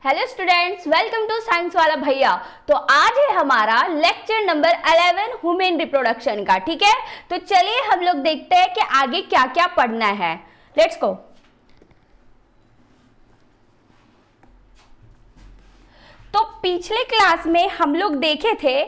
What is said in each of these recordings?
Hello students, welcome to science वाला भैया। तो आज है हमारा लेक्चर नंबर 11 ह्यूमन रिप्रोडक्शन का। ठीक है, तो चलिए हम लोग देखते हैं कि आगे क्या क्या पढ़ना है। Let's go. तो पिछले क्लास में हम लोग देखे थे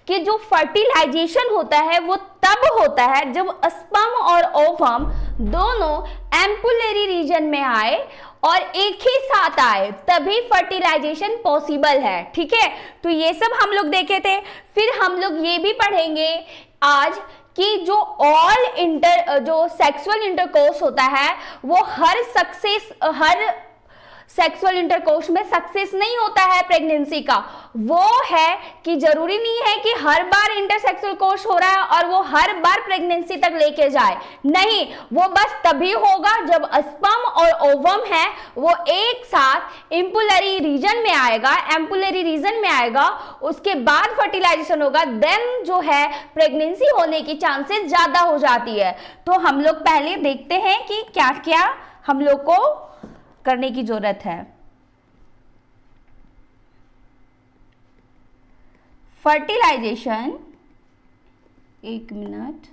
कि जो फर्टिलाइजेशन होता है वो तब होता है जब स्पर्म और ओवम दोनों एम्पुलरी रीजन में आए और एक ही साथ आए, तभी फर्टिलाइजेशन पॉसिबल है। ठीक है, तो ये सब हम लोग देखे थे। फिर हम लोग ये भी पढ़ेंगे आज कि जो सेक्सुअल इंटरकोर्स होता है वो हर सेक्सुअल इंटरकोर्स में सक्सेस नहीं होता है प्रेगनेंसी का। वो है कि जरूरी नहीं है कि हर बार इंटरसेक्सुअल कोर्स हो रहा है और वो हर बार प्रेगनेंसी तक लेके जाए, नहीं, वो बस तभी होगा जब स्पर्म और ओवम है वो एक साथ एम्पुलरी रीजन में आएगा, उसके बाद फर्टिलाइजेशन होगा, देन जो है प्रेगनेंसी होने की चांसेस ज्यादा हो जाती है। तो हम लोग पहले देखते हैं कि क्या क्या हम लोग को करने की जरूरत है। फर्टिलाइजेशन, एक minute,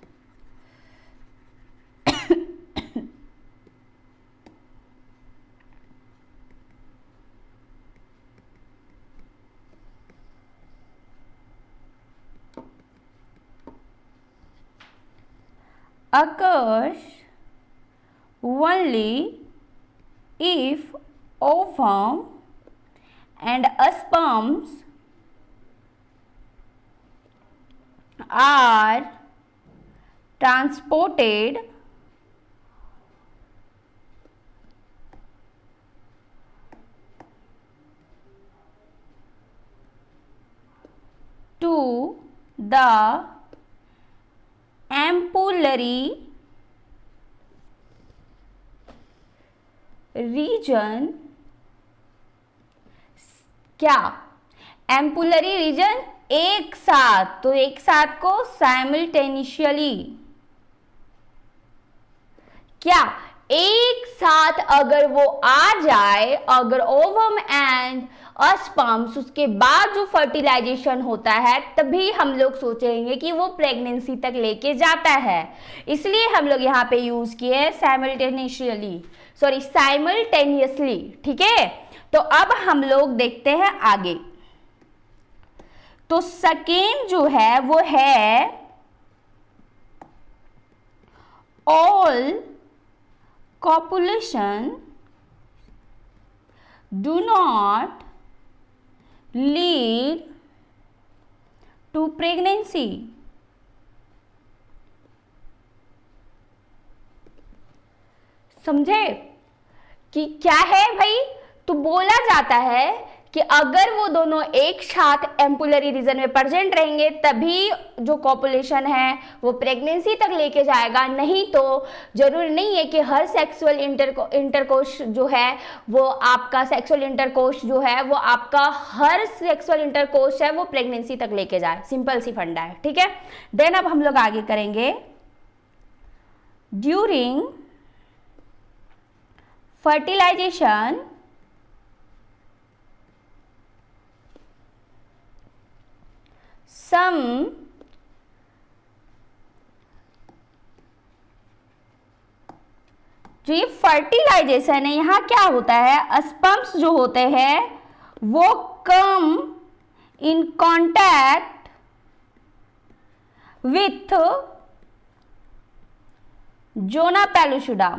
occurs only if ovum and sperms are transported to the ampullary region. क्या एम्पुलरी रीजन? एक साथ, तो एक साथ को साइमल्टेनियसली, क्या एक साथ अगर वो आ जाए, अगर ओवम एंड स्पर्म्स, उसके बाद जो फर्टिलाइजेशन होता है तभी हम लोग सोचेंगे कि वो प्रेगनेंसी तक लेके जाता है। इसलिए हम लोग यहाँ पे यूज किए हैं साइमल्टेनियसली। ठीक है, तो अब हम लोग देखते हैं आगे। तो सेकेंड जो है वो है all copulation do not lead to pregnancy। समझे कि क्या है भाई? तो बोला जाता है कि अगर वो दोनों एक साथ एम्पुलरी रीजन में प्रेजेंट रहेंगे तभी जो कॉपुलेशन है वो प्रेगनेंसी तक लेके जाएगा, नहीं तो जरूरी नहीं है कि हर सेक्सुअल इंटरकोर्स जो है वो आपका प्रेगनेंसी तक लेके जाए। सिंपल सी फंडा है। ठीक है, देन अब हम लोग आगे करेंगे। ड्यूरिंग फर्टिलाइजेशन जो ये फर्टिलाइजेशन है, यहाँ क्या होता है, स्पर्म्स जो होते हैं वो come in contact with zona pellucida.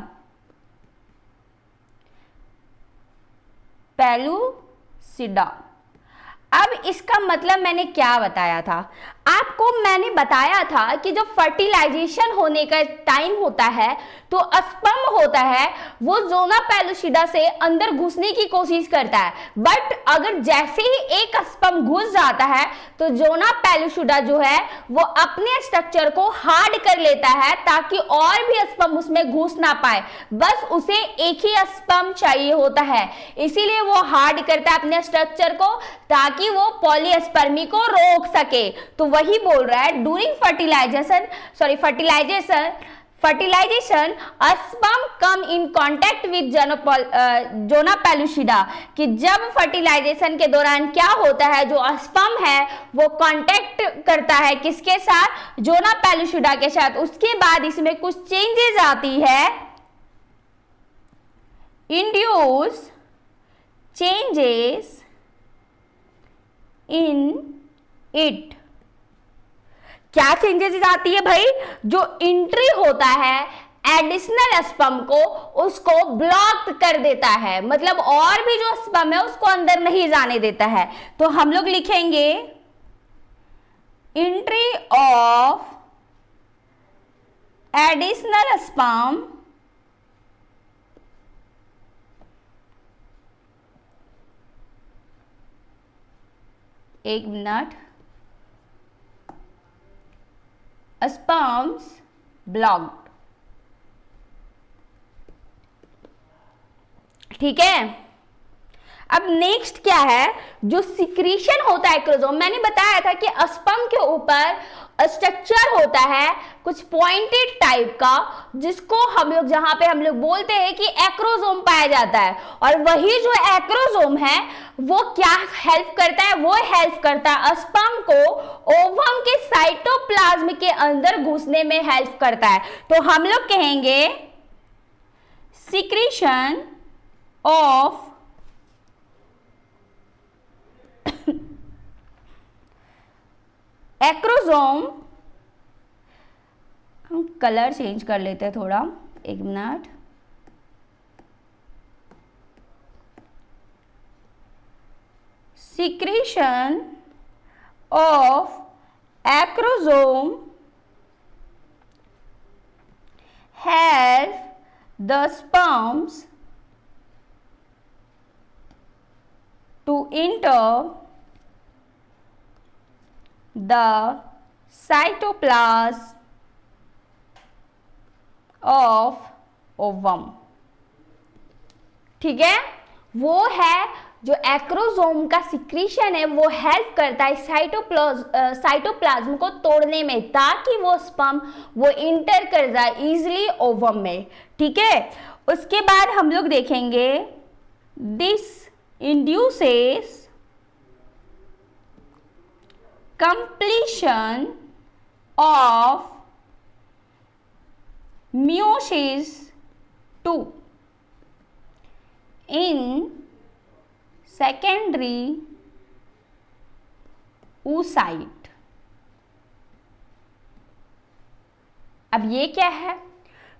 अब इसका मतलब मैंने क्या बताया था आपको? मैंने बताया था कि जब फर्टिलाइजेशन होने का टाइम होता है तो स्पर्म होता है वो जोना पेलुसिडा से अंदर घुसने की कोशिश करता है, बट अगर जैसे ही एक स्पर्म घुस जाता है तो जोना पेलुसिडा जो है वो अपने स्ट्रक्चर को हार्ड कर लेता है ताकि और भी स्पर्म उसमें घुस ना पाए। बस उसे एक ही स्पर्म चाहिए होता है, इसीलिए वो हार्ड करता है अपने स्ट्रक्चर को ताकि वो पॉलीस्पर्मी को रोक सके। तो वही बोल रहा है, during fertilization fertilization, sperm come in contact with zona pellucida, कि जब फर्टिलाइजेशन के दौरान क्या होता है, जो स्पर्म है वो कांटेक्ट करता है किसके साथ, जोना पेलुसिडा के साथ। उसके बाद इसमें कुछ चेंजेस आती है, इंड्यूस चेंजेस इन इट। क्या चेंजेस आती है भाई, जो एंट्री होता है एडिशनल स्पर्म को, उसको ब्लॉक कर देता है, मतलब और भी जो स्पर्म है उसको अंदर नहीं जाने देता है। तो हम लोग लिखेंगे एंट्री ऑफ एडिशनल स्पर्म एक मिनट, स्पर्म्स ब्लॉक्ड। ठीक है, अब नेक्स्ट क्या है, जो सिक्रीशन होता है एक्रोसोम। मैंने बताया था कि स्पर्म के ऊपर स्ट्रक्चर होता है कुछ पॉइंटेड टाइप का, जिसको हम लोग जहां पे हम लोग बोलते हैं कि एक्रोसोम पाया जाता है। और वही जो एक्रोसोम है वो क्या हेल्प करता है, वो हेल्प करता है स्पर्म को ओवम के साइटोप्लाज्म के अंदर घुसने में हेल्प करता है। तो हम लोग कहेंगे सिक्रीशन ऑफ एक्रोसोम, हम कलर चेंज कर लेते हैं थोड़ा, एक minute, secretion of acrosome help the sperms to enter the cytoplasm of ovum। ठीक है, वो है जो एक्रोसोम का सिक्रीशन है, वो हेल्प करता है साइटोप्लाज्म को तोड़ने में, ताकि वो स्पर्म वो इंटर कर जाए इजिली ओवम में। ठीक है, उसके बाद हम लोग देखेंगे this induces completion of meiosis II in secondary oocyte। अब ये क्या है,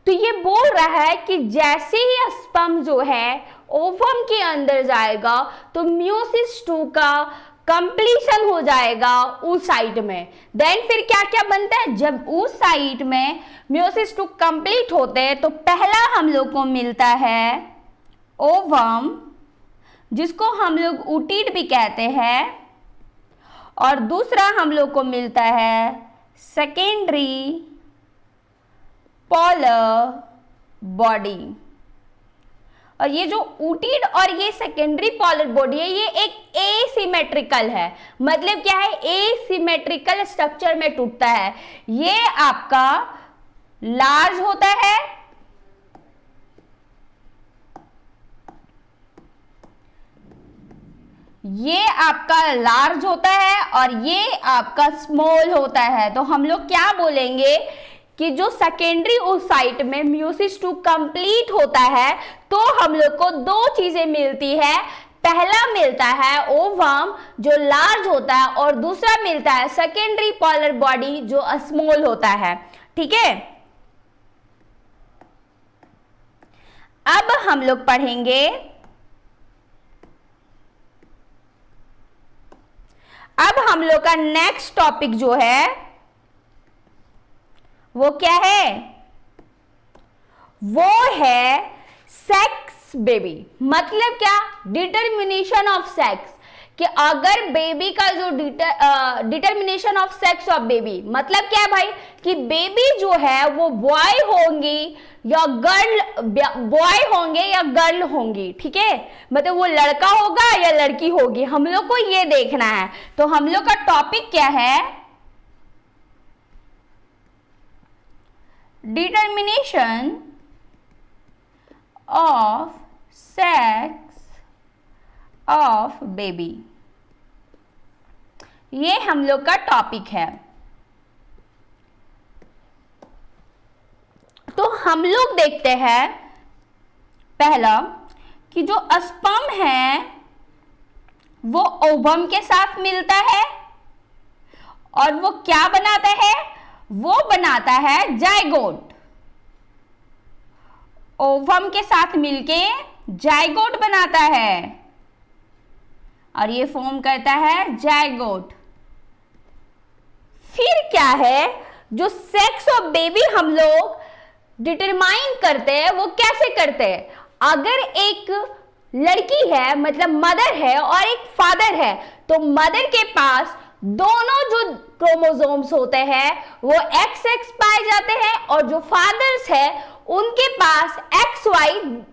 तो ये बोल रहा है कि जैसे ही स्पर्म जो है ओवम के अंदर जाएगा तो मियोसिस 2 का कंप्लीशन हो जाएगा उस साइट में। देन फिर क्या क्या बनता है, जब उस साइट में मियोसिस 2 कंप्लीट होते हैं तो पहला हम लोग को मिलता है ओवम, जिसको हम लोग ऊटीड भी कहते हैं, और दूसरा हम लोग को मिलता है सेकेंडरी पोलर बॉडी। और ये जो ऊटीड और ये सेकेंडरी पोलर बॉडी है, ये एक एसिमेट्रिकल है। मतलब क्या है, एसिमेट्रिकल स्ट्रक्चर में टूटता है। ये आपका लार्ज होता है, ये आपका लार्ज होता है, और ये आपका स्मॉल होता है। तो हम लोग क्या बोलेंगे कि जो सेकेंडरी oocyte में मियोसिस 2 कंप्लीट होता है तो हम लोग को दो चीजें मिलती है। पहला मिलता है ओवम जो लार्ज होता है, और दूसरा मिलता है सेकेंडरी पोलर बॉडी जो स्मॉल होता है। ठीक है, अब हम लोग पढ़ेंगे, अब हम लोग का नेक्स्ट टॉपिक जो है वो क्या है, वो है सेक्स बेबी। मतलब क्या, डिटर्मिनेशन ऑफ सेक्स, कि अगर बेबी का जो determination of sex of baby, मतलब क्या है भाई, कि बेबी जो है वो बॉय होंगी या गर्ल, बॉय होंगे या गर्ल होंगी। ठीक है, मतलब वो लड़का होगा या लड़की होगी, हम लोग को ये देखना है। तो हम लोग का टॉपिक क्या है, determination of sex of baby, ये हम लोग का टॉपिक है। तो हम लोग देखते हैं पहला कि जो स्पर्म है वो ओवम के साथ मिलता है और वो क्या बनाता है, वो बनाता है जाइगोट। ओवम के साथ मिलके जाइगोट बनाता है और ये फॉर्म करता है जाइगोट। फिर क्या है, जो सेक्स ऑफ बेबी हम लोग डिटरमाइन करते हैं वो कैसे करते हैं, अगर एक लड़की है मतलब मदर है और एक फादर है, तो मदर के पास दोनों जो क्रोमोसोम्स होते हैं वो XX पाए जाते हैं और जो फादर्स है उनके पास XY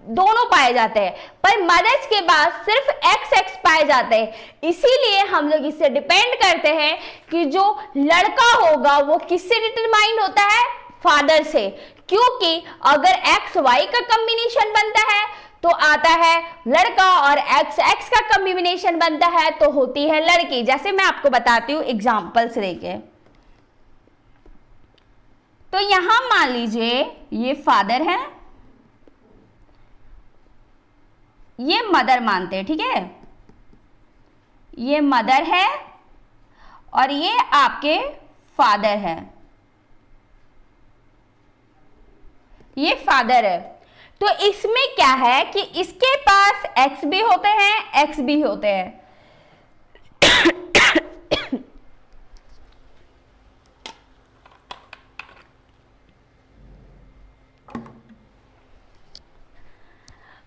दोनों पाए जाते हैं, पर मदर्स के पास सिर्फ XX पाए जाते हैं। इसीलिए हम लोग इससे डिपेंड करते हैं कि जो लड़का होगा वो किससे डिटरमाइंड होता है, फादर से, क्योंकि अगर XY का कॉम्बिनेशन बनता है तो आता है लड़का और XX का कॉम्बिनेशन बनता है तो होती है लड़की। जैसे मैं आपको बताती हूँ एग्जांपल से लेके, तो यहां मान लीजिए ये फादर है, ये मदर मानते हैं, ठीक है, ये मदर है और ये आपके फादर है, ये फादर है। तो इसमें क्या है कि इसके पास X भी होते हैं, X भी होते हैं।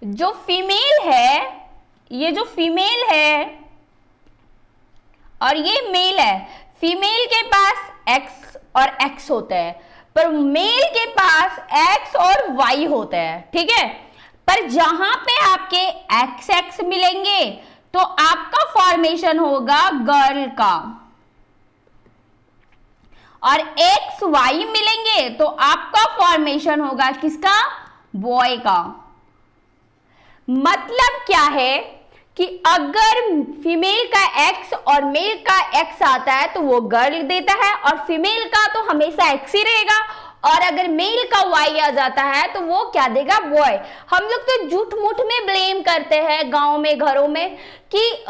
जो फीमेल है, ये जो फीमेल है और ये मेल है, फीमेल के पास X और X होते हैं पर मेल के पास X और Y होते हैं, ठीक है। पर जहां पे आपके XX मिलेंगे तो आपका फॉर्मेशन होगा गर्ल का और XY मिलेंगे तो आपका फॉर्मेशन होगा किसका, बॉय का। मतलब क्या है कि अगर फीमेल का X और मेल का X आता है तो वो गर्ल देता है और फीमेल का तो हमेशा X ही रहेगा, और अगर मेल का Y आ जाता है तो वो क्या देगा, बॉय। हम लोग तो झूठ मूठ में ब्लेम करते हैं गांव में, घरों में, कि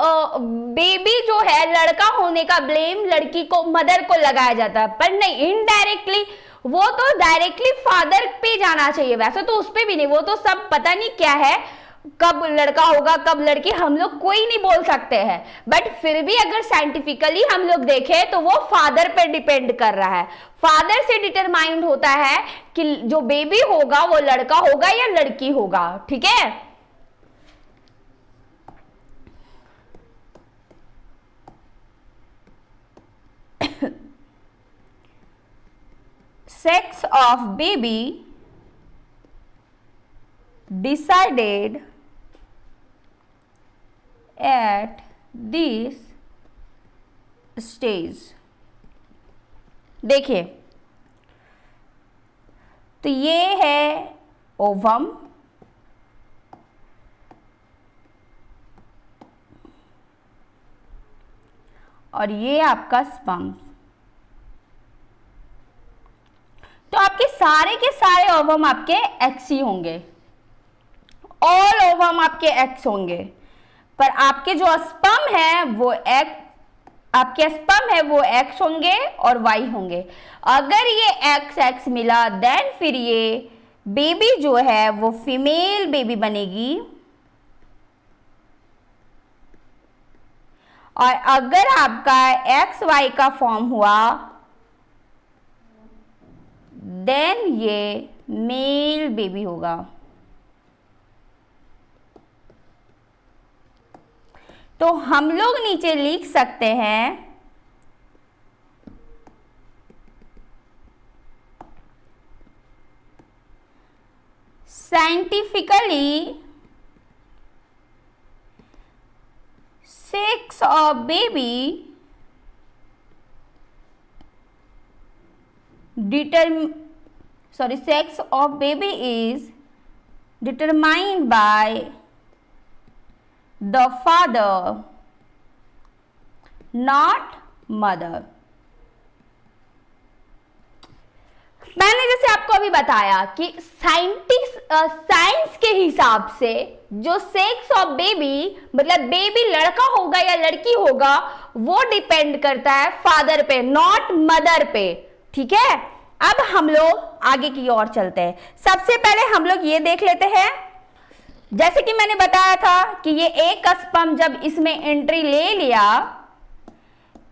बेबी जो है लड़का होने का ब्लेम लड़की को, मदर को लगाया जाता है, पर नहीं, इनडायरेक्टली वो तो डायरेक्टली फादर पे जाना चाहिए। वैसे तो उस पे भी नहीं, वो तो सब पता नहीं क्या है, कब लड़का होगा कब लड़की हम लोग कोई नहीं बोल सकते हैं, बट फिर भी अगर साइंटिफिकली हम लोग देखें तो वो फादर पे डिपेंड कर रहा है। फादर से डिटरमाइंड होता है कि जो बेबी होगा वो लड़का होगा या लड़की होगा, ठीक है। Sex of baby decided at this stage। देखिए, तो ये है ओवम, और ये आपका स्पर्म। तो आपके सारे के सारे ओवम आपके एक्स ही होंगे, ऑल ओवम आपके एक्स होंगे, पर आपके जो स्पर्म है वो आपके स्पर्म है वो एक्स होंगे और वाई होंगे। अगर ये एक्स एक्स मिला देन फिर ये बेबी जो है वो फीमेल बेबी बनेगी, और अगर आपका एक्स वाई का फॉर्म हुआ देन ये मेल बेबी होगा। तो हम लोग नीचे लिख सकते हैं scientifically sex of baby sex of baby is determined by the father, not mother. मैंने जैसे आपको अभी बताया कि साइंस के हिसाब से जो सेक्स ऑफ बेबी, मतलब बेबी लड़का होगा या लड़की होगा, वो डिपेंड करता है फादर पे, नॉट मदर पे। ठीक है, अब हम लोग आगे की ओर चलते हैं। सबसे पहले हम लोग ये देख लेते हैं, जैसे कि मैंने बताया था कि ये एक स्पर्म जब इसमें एंट्री ले लिया,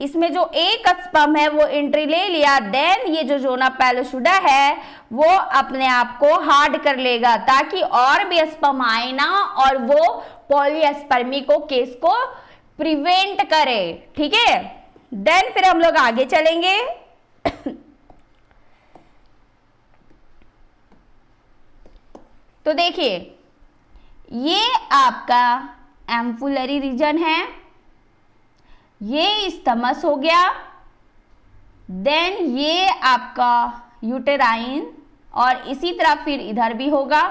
इसमें जो एक स्पर्म है वो एंट्री ले लिया, देन ये जो जोना पैलुसिडा है वो अपने आप को हार्ड कर लेगा ताकि और भी स्पर्म आए ना और वो पॉलीस्पर्मी को केस को प्रिवेंट करे। ठीक है, देन फिर हम लोग आगे चलेंगे। तो देखिए, ये आपका एम्फुलरी रीजन है, ये स्टमस हो गया, देन ये आपका यूटेराइन, और इसी तरह फिर इधर भी होगा,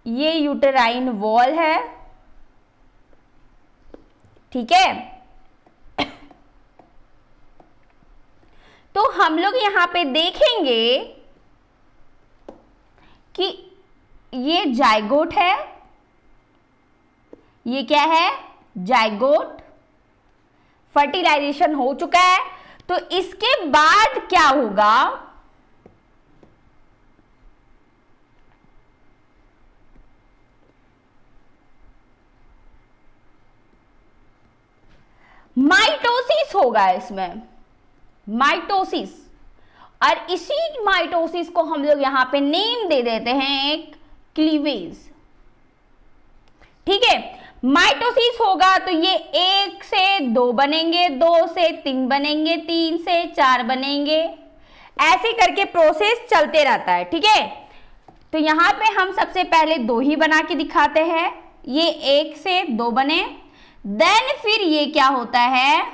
ये यूटेराइन वॉल है। ठीक है, तो हम लोग यहां पे देखेंगे कि ये जाइगोट है, ये क्या है, जाइगोट। फर्टिलाइजेशन हो चुका है, तो इसके बाद क्या होगा, माइटोसिस होगा इसमें, माइटोसिस। और इसी माइटोसिस को हम लोग यहां पे नेम दे देते हैं एक क्लीवेज। ठीक है, माइटोसिस होगा तो ये 1 से 2 बनेंगे, 2 से 3 बनेंगे, 3 से 4 बनेंगे, ऐसे करके प्रोसेस चलते रहता है। ठीक है, तो यहां पे हम सबसे पहले 2 ही बना के दिखाते हैं, ये 1 से 2 बने, देन फिर ये क्या होता है,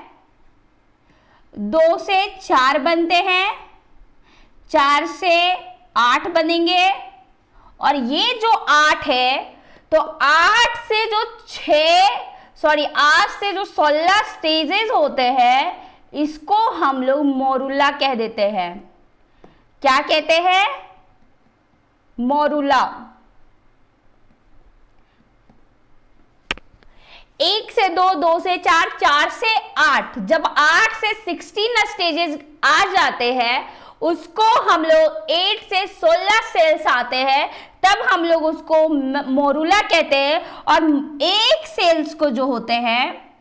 2 से 4 बनते हैं, 4 से 8 बनेंगे, और ये जो 8 है तो 8 से जो 16 स्टेजेस होते हैं, इसको हम लोग मोरुला कह देते हैं। क्या कहते हैं, मोरुला। 1 से 2, 2 से 4, 4 से 8, जब 8 से 16 स्टेजेस आ जाते हैं उसको हम लोग 8 से 16 सेल्स आते हैं, तब हम लोग उसको मोरुला कहते हैं। और एक सेल्स को जो होते हैं,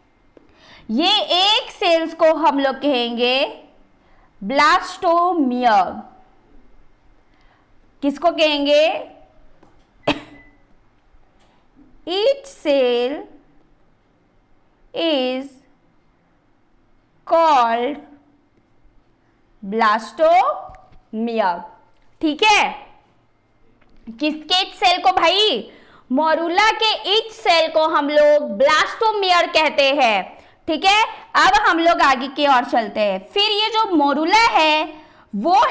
ये एक सेल्स को हम लोग कहेंगे ब्लास्टोमियर। किसको कहेंगे, each cell is called blastomere. ठीक है, किसके ईच सेल को भाई, मोरुला के ईच सेल को हम लोग ब्लास्टोमियर कहते हैं। ठीक है, अब हम लोग आगे की ओर चलते हैं। फिर ये जो मोरुला है वो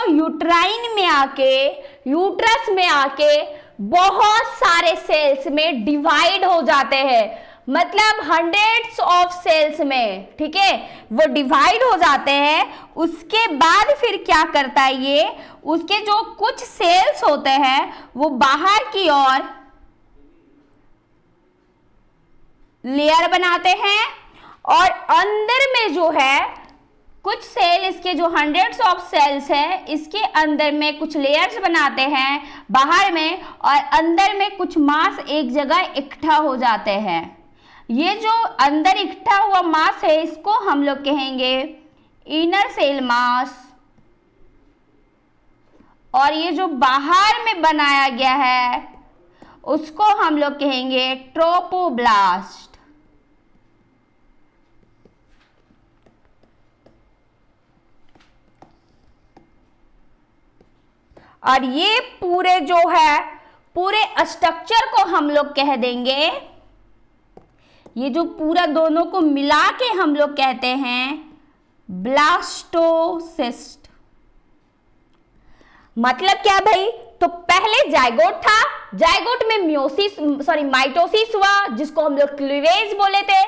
यूट्राइन में आके, यूट्रस में आके बहुत सारे सेल्स में डिवाइड हो जाते हैं, मतलब हंड्रेड्स ऑफ सेल्स में। ठीक है, वो डिवाइड हो जाते हैं। उसके बाद फिर क्या करता है, ये उसके जो कुछ सेल्स होते हैं वो बाहर की ओर लेयर बनाते हैं, और अंदर में जो है कुछ सेल, इसके जो हंड्रेड्स ऑफ सेल्स है, इसके अंदर में कुछ लेयर्स बनाते हैं बाहर में, और अंदर में कुछ मास एक जगह इकट्ठा हो जाते हैं। ये जो अंदर इकट्ठा हुआ मास है इसको हम लोग कहेंगे इनर सेल मास, और ये जो बाहर में बनाया गया है उसको हम लोग कहेंगे ट्रोपोब्लास्ट। और ये पूरे जो है पूरे स्ट्रक्चर को हम लोग कह देंगे, ये जो पूरा दोनों को मिला के हम लोग कहते हैं ब्लास्टोसिस्ट। मतलब क्या भाई, तो पहले जाइगोट था, जाइगोट में माइटोसिस हुआ जिसको हम लोग क्लीवेज बोले थे।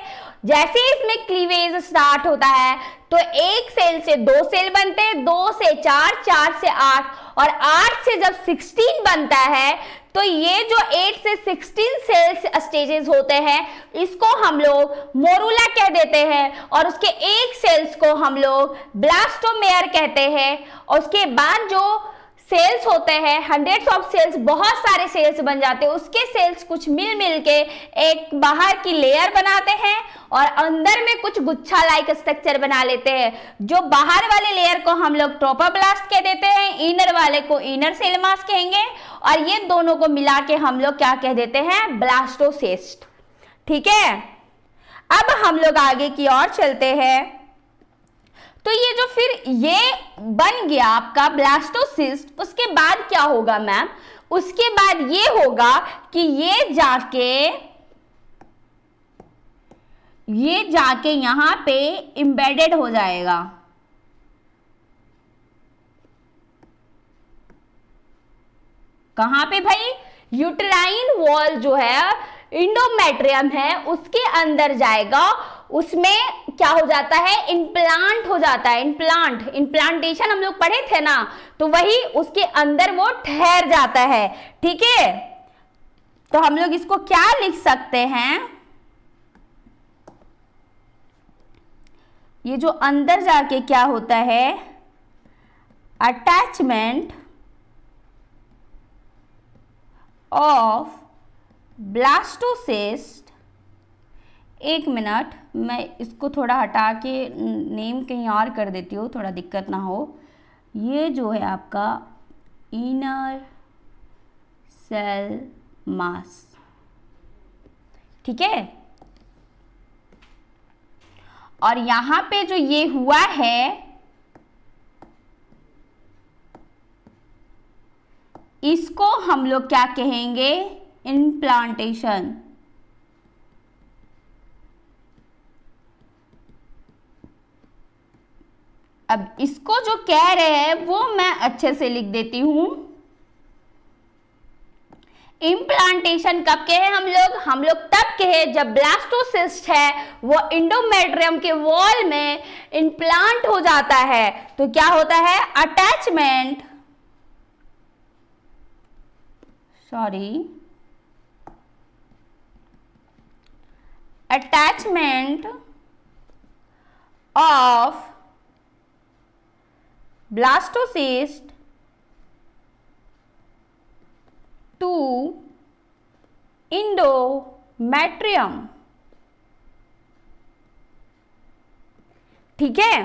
जैसे इसमें क्लीवेज स्टार्ट होता है तो एक सेल से 2 सेल बनते हैं, 2 से 4, 4 से 8 और 8 से जब 16 बनता है तो ये जो 8 से 16 सेल्स स्टेजेस होते हैं इसको हम लोग मोरूला कह देते हैं और उसके एक सेल्स को हम लोग ब्लास्टोमेयर कहते हैं। और उसके बाद जो सेल्स होते हैं, हंड्रेड्स ऑफ सेल्स, बहुत सारे सेल्स बन जाते हैं, उसके सेल्स कुछ मिल के एक बाहर की लेयर बनाते हैं और अंदर में कुछ गुच्छा लाइक स्ट्रक्चर बना लेते हैं। जो बाहर वाले लेयर को हम लोग ट्रोपोप्लास्ट कह देते हैं, इनर वाले को इनर सेल मास कहेंगे और ये दोनों को मिला के हम लोग क्या कह देते हैं, ब्लास्टोसिस्ट। ठीक है, अब हम लोग आगे की ओर चलते हैं। तो ये जो फिर ये बन गया आपका ब्लास्टोसिस्ट, उसके बाद क्या होगा मैम, उसके बाद ये होगा कि ये जाके यहां पे एम्बेडेड हो जाएगा। कहां पे भाई, यूटेराइन वॉल जो है, इंडोमेट्रियम है, उसके अंदर जाएगा। उसमें क्या हो जाता है, इम्प्लांट हो जाता है। इम्प्लांटेशन हम लोग पढ़े थे ना, तो वही उसके अंदर वो ठहर जाता है। ठीक है, तो हम लोग इसको क्या लिख सकते हैं, ये जो अंदर जाके क्या होता है, अटैचमेंट ऑफ ब्लास्टोसिस्ट। एक मिनट, मैं इसको थोड़ा हटा के नेम कहीं और कर देती हूँ, थोड़ा दिक्कत ना हो। ये जो है आपका इनर सेल मास, ठीक है। और यहां पे जो ये हुआ है, इसको हम लोग क्या कहेंगे, इम्प्लांटेशन। अब इसको जो कह रहे हैं वो मैं अच्छे से लिख देती हूं। इम्प्लांटेशन कब कहे हम लोग तब कहे जब ब्लास्टोसिस्ट है वो इंडोमेट्रियम के वॉल में इम्प्लांट हो जाता है। तो क्या होता है, attachment of blastocyst to endometrium। ठीक है,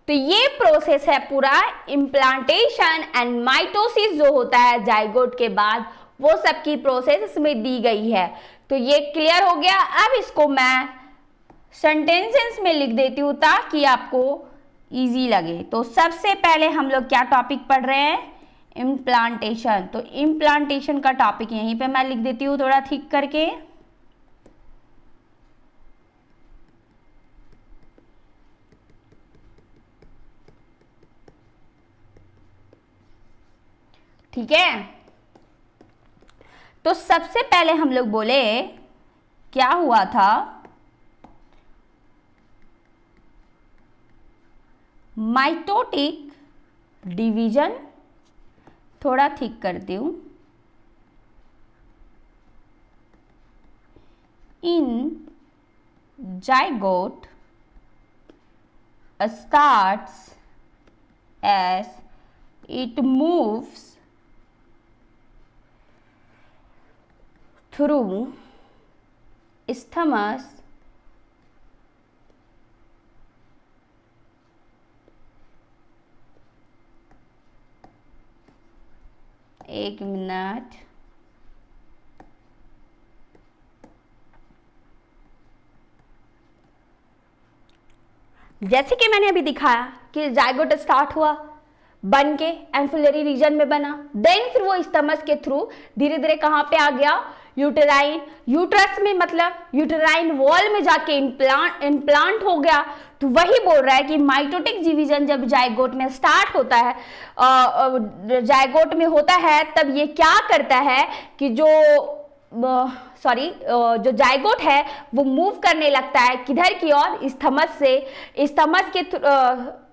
तो ये प्रोसेस है पूरा इम्प्लांटेशन एंड माइटोसिस जो होता है जाइगोट के बाद, वो सब की प्रोसेस इसमें दी गई है। तो ये क्लियर हो गया। अब इसको मैं सेंटेंसेस में लिख देती हूँ ताकि आपको इजी लगे। तो सबसे पहले हम लोग क्या टॉपिक पढ़ रहे हैं, इम्प्लांटेशन। तो इम्प्लांटेशन का टॉपिक यहीं पे मैं लिख देती हूँ थोड़ा ठीक करके। ठीक है, तो सबसे पहले हम लोग बोले क्या हुआ था, माइटोटिक डिवीजन। थोड़ा ठीक करती हूं, इन zygote starts as it moves through isthmus एक मिनट, जैसे कि मैंने अभी दिखाया कि जाइगोट स्टार्ट हुआ बन के एम्फिलरी रीजन में बना, देन फिर वो स्टमस के थ्रू धीरे धीरे कहां पे आ गया, यूटेराइन, यूट्रस में मतलब यूटेराइन वॉल में जाके इम्प्लांट हो गया। तो वही बोल रहा है कि माइटोटिक डिवीजन जब जाइगोट में स्टार्ट होता है, जाइगोट में होता है, तब ये क्या करता है कि जो जाइगोट है वो मूव करने लगता है किधर की ओर, इस्थमस से, इस्थमस के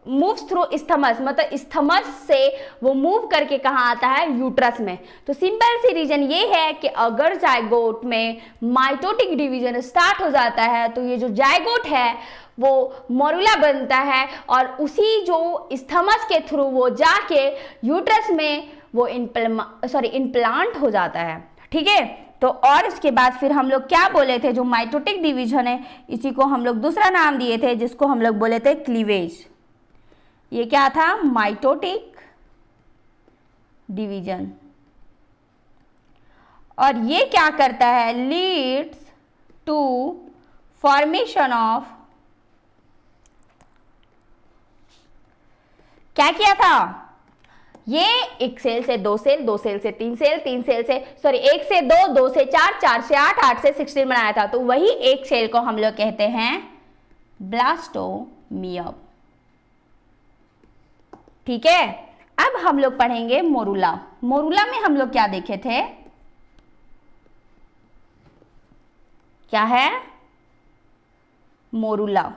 मूव्स थ्रू इस्थमस, मतलब इस्थमस से वो मूव करके कहाँ आता है, यूट्रस में। तो सिंपल सी रीजन ये है कि अगर जाइगोट में माइटोटिक डिवीजन स्टार्ट हो जाता है तो ये जो जाइगोट है वो मोरुला बनता है, और उसी जो इस्थमस के थ्रू वो जाके यूट्रस में वो इम्प्लांट हो जाता है। ठीक है, तो और इसके बाद फिर हम लोग क्या बोले थे, जो माइटोटिक डिवीजन है इसी को हम लोग दूसरा नाम दिए थे जिसको हम लोग बोले थे क्लीवेज। ये क्या था, माइटोटिक डिवीजन। और ये क्या करता है, लीड्स टू फॉर्मेशन ऑफ, क्या किया था, ये एक सेल से दो सेल, दो सेल से तीन सेल, तीन सेल से एक से दो, दो से चार, चार से आठ, आठ से 16 बनाया था। तो वही एक सेल को हम लोग कहते हैं ब्लास्टोमियम। ठीक है, अब हम लोग पढ़ेंगे मोरुला। मोरुला में हम लोग क्या देखे थे, क्या है मोरुला।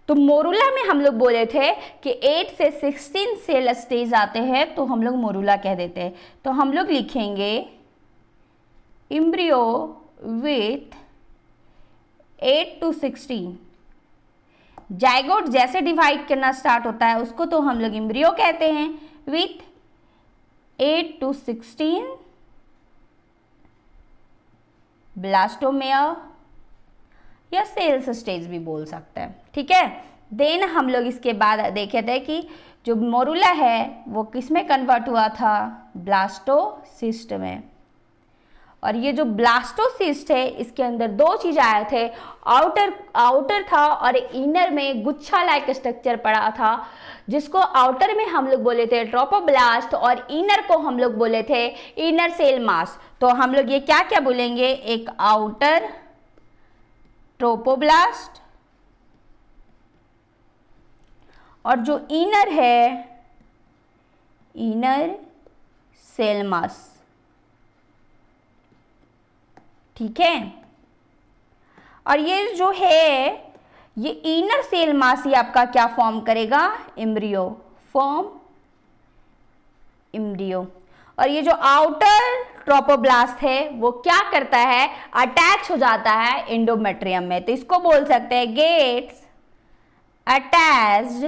तो मोरुला में हम लोग बोले थे कि 8 से 16 सेल स्टेज आते हैं तो हम लोग मोरुला कह देते हैं। तो हम लोग लिखेंगे एम्ब्रियो विथ 8 to 16। जाइगोट जैसे डिवाइड करना स्टार्ट होता है उसको तो हम लोग एम्ब्रियो कहते हैं, विथ 8 to 16 ब्लास्टोमेयर या सेल्स स्टेज भी बोल सकते हैं। ठीक है, देन हम लोग इसके बाद देखे थे कि जो मोरुला है वो किस में कन्वर्ट हुआ था, ब्लास्टोसिस्ट में। और ये जो ब्लास्टोसिस्ट है इसके अंदर दो चीज आए थे, आउटर था और इनर में गुच्छा लाइक स्ट्रक्चर पड़ा था, जिसको आउटर में हम लोग बोले थे ट्रोपोब्लास्ट और इनर को हम लोग बोले थे इनर सेल मास। तो हम लोग ये क्या क्या बोलेंगे, एक आउटर ट्रोपोब्लास्ट और जो इनर है इनर सेल मास। ठीक है, और ये जो है ये इनर सेल मास ही आपका क्या फॉर्म करेगा, एम्ब्रियो, फॉर्म एम्ब्रियो। और ये जो आउटर ट्रोपोब्लास्ट है वो क्या करता है, अटैच हो जाता है एंडोमेट्रियम में। तो इसको बोल सकते हैं गेट्स अटैच्ड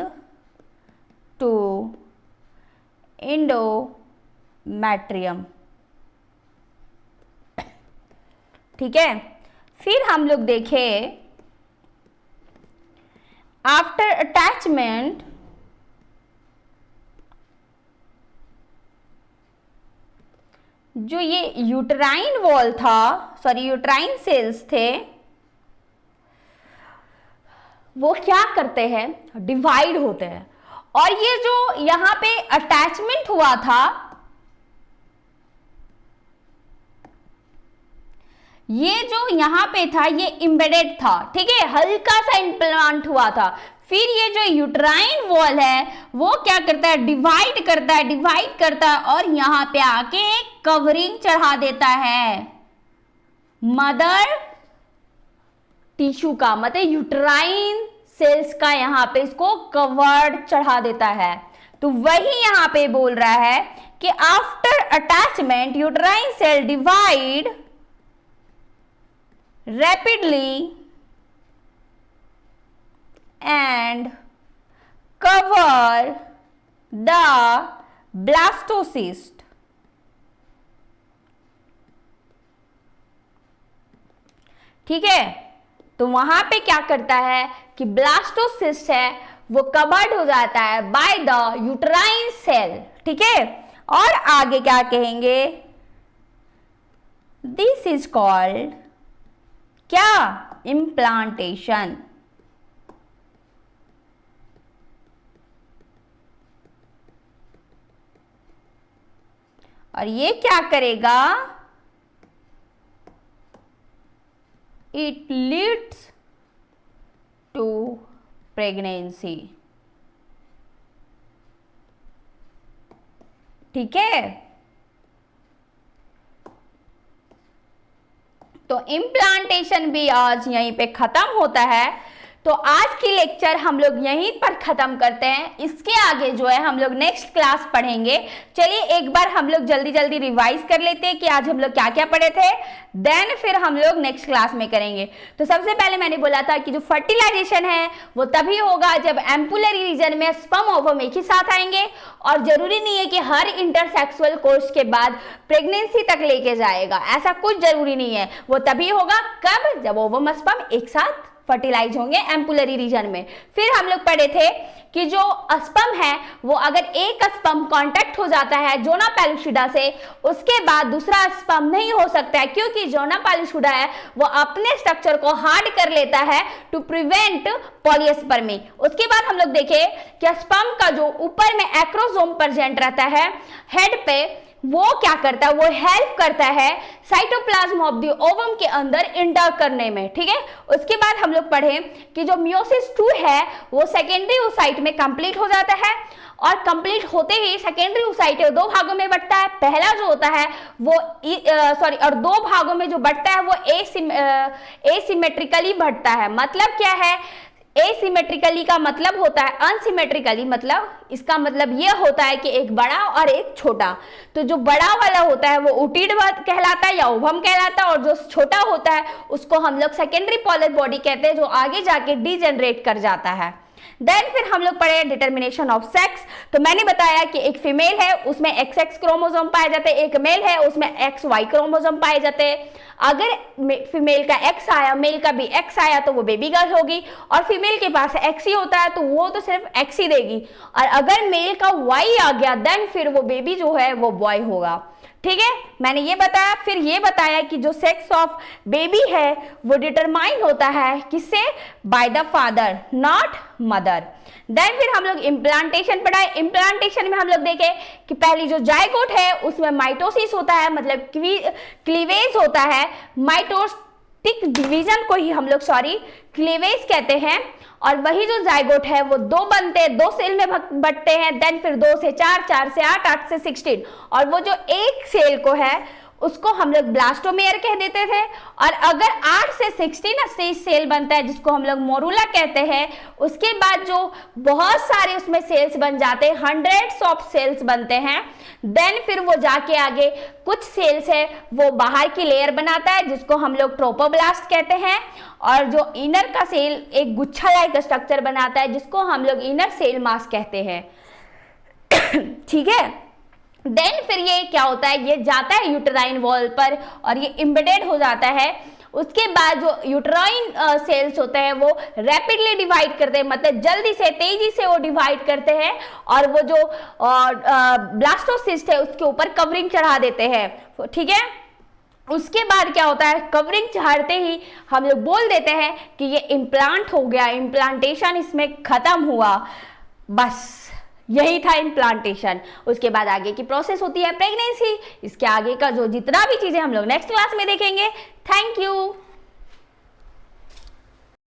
टू एंडोमेट्रियम। ठीक है, फिर हम लोग देखें आफ्टर अटैचमेंट जो ये यूट्राइन वॉल था, यूट्राइन सेल्स थे, वो क्या करते हैं, डिवाइड होते हैं। और ये जो यहां पे अटैचमेंट हुआ था, ये जो यहां पे था ये एम्बेडेड था। ठीक है, हल्का सा इम्प्लांट हुआ था। फिर ये जो यूट्राइन वॉल है वो क्या करता है, डिवाइड करता है और यहां पे आके कवरिंग चढ़ा देता है मदर टिश्यू का, मतलब यूट्राइन सेल्स का यहां पे इसको कवर चढ़ा देता है। तो वही यहां पे बोल रहा है कि after attachment uterine cell divide rapidly and cover the blastocyst। ठीक है, तो वहां पे क्या करता है कि ब्लास्टोसिस्ट है वो कवर्ड हो जाता है बाय द यूट्राइन सेल। ठीक है, और आगे क्या कहेंगे, दिस इज कॉल्ड क्या, इम्प्लांटेशन। और ये क्या करेगा, इट लीड्स टू प्रेगनेंसी। ठीक है, तो इम्प्लांटेशन भी आज यहीं पे खत्म होता है। तो आज की लेक्चर हम लोग यहीं पर खत्म करते हैं। इसके आगे जो है हम लोग नेक्स्ट क्लास पढ़ेंगे। चलिए एक बार हम लोग जल्दी जल्दी रिवाइज कर लेते हैं कि आज हम लोग क्या क्या पढ़े थे, देन फिर हम लोग नेक्स्ट क्लास में करेंगे। तो सबसे पहले मैंने बोला था कि जो फर्टिलाइजेशन है वो तभी होगा जब एम्पुलरी रीजन में स्पर्म ओवम एक ही साथ आएंगे, और जरूरी नहीं है कि हर इंटरसेक्सुअल कोर्स के बाद प्रेगनेंसी तक लेके जाएगा, ऐसा कुछ जरूरी नहीं है। वो तभी होगा कब, जब ओवम स्पर्म एक साथ फर्टिलाइज होंगे एम्पुलरी रीजन में। फिर हम लोग पढ़े थे कि जो स्पर्म है वो अगर एक स्पर्म कांटेक्ट हो जाता है जोना पैलुसिडा से, उसके बाद दूसरा स्पर्म नहीं हो सकता है, क्योंकि जोना पैलुसिडा है वो अपने स्ट्रक्चर को हार्ड कर लेता है टू प्रिवेंट पॉलीस्पर्मी। उसके बाद हम लोग देखे कि स्पर्म का जो ऊपर में एक्रोसोम प्रेजेंट रहता है हेड पे, वो क्या करता है, वो हेल्प करता है साइटोप्लाज्म ऑफ द ओवम के अंदर इंटर करने में। ठीक है, उसके बाद हम लोग पढ़े कि जो मियोसिस 2 है वो सेकेंडरी oocyte में कंप्लीट हो जाता है, और कंप्लीट होते ही सेकेंडरी oocyte दो भागों में बंटता है। पहला जो होता है वो और दो भागों में जो बंटता है वो एसिमेट्रिकली बंटता है। मतलब क्या है, एसिमेट्रिकली का मतलब होता है अनसिमेट्रिकली, मतलब इसका मतलब ये होता है कि एक बड़ा और एक छोटा। तो जो बड़ा वाला होता है वो ओटिड कहलाता है या ओवम कहलाता है, और जो छोटा होता है उसको हम लोग सेकेंडरी पॉलर बॉडी कहते हैं, जो आगे जाके डिजेनरेट कर जाता है। देन फिर हम लोग पढ़े डिटर्मिनेशन ऑफ सेक्स। तो मैंने बताया कि एक फीमेल है उसमें XX क्रोमोसोम पाए जाते हैं, एक मेल है उसमें XY क्रोमोसोम पाए जाते हैं। अगर फीमेल का X आया, मेल का भी X आया तो वो बेबी गर्ल होगी, और फीमेल के पास X ही होता है तो वो तो सिर्फ X ही देगी, और अगर मेल का Y आ गया देन फिर वो बेबी जो है वो बॉय होगा। ठीक है, मैंने ये बताया। फिर ये बताया कि जो सेक्स ऑफ बेबी है वो डिटरमाइन होता है किससे, by the father not mother. Then फिर हम लोग इम्प्लांटेशन पढ़ाए। इम्प्लांटेशन में हम लोग देखे कि पहली जो जायगोट है उसमें माइटोसिस होता है, मतलब क्लीवेज होता है। माइटोटिक डिवीजन को ही हम लोग क्लीवेज कहते हैं। और वही जो जायगोट है वो दो बनते हैं, दो सेल में बंटते हैं। देन फिर 2 से 4, 4 से 8, 8 से 16, और वो जो एक सेल को है उसको हम लोग ब्लास्टोमेयर कह देते थे। और अगर 8 से 16 सेल बनता है जिसको हम लोग मोरूला कहते हैं, उसके बाद जो बहुत सारे उसमें सेल्स बन जाते हैं, हंड्रेड्स ऑफ सेल्स बनते हैं। देन फिर वो जाके आगे कुछ सेल्स है वो बाहर की लेयर बनाता है जिसको हम लोग ट्रोपोब्लास्ट कहते हैं, और जो इनर का सेल एक गुच्छा लाइक स्ट्रक्चर बनाता है जिसको हम लोग इनर सेल मास कहते हैं। ठीक है, देन फिर ये क्या होता है, ये जाता है यूटेराइन वॉल पर और ये एम्बेडेड हो जाता है। उसके बाद जो यूटेराइन सेल्स होते हैं वो रैपिडली डिवाइड करते हैं, मतलब जल्दी से तेजी से वो डिवाइड करते हैं, और वो जो ब्लास्टोसिस्ट है उसके ऊपर कवरिंग चढ़ा देते हैं। ठीक है, उसके बाद क्या होता है, कवरिंग चढ़ाते ही हम लोग बोल देते हैं कि ये इम्प्लांट हो गया, इम्प्लांटेशन इसमें खत्म हुआ। बस यही था इम्प्लांटेशन। उसके बाद आगे की प्रोसेस होती है प्रेगनेंसी। इसके आगे का जो जितना भी चीजें हम लोग नेक्स्ट क्लास में देखेंगे। Thank you.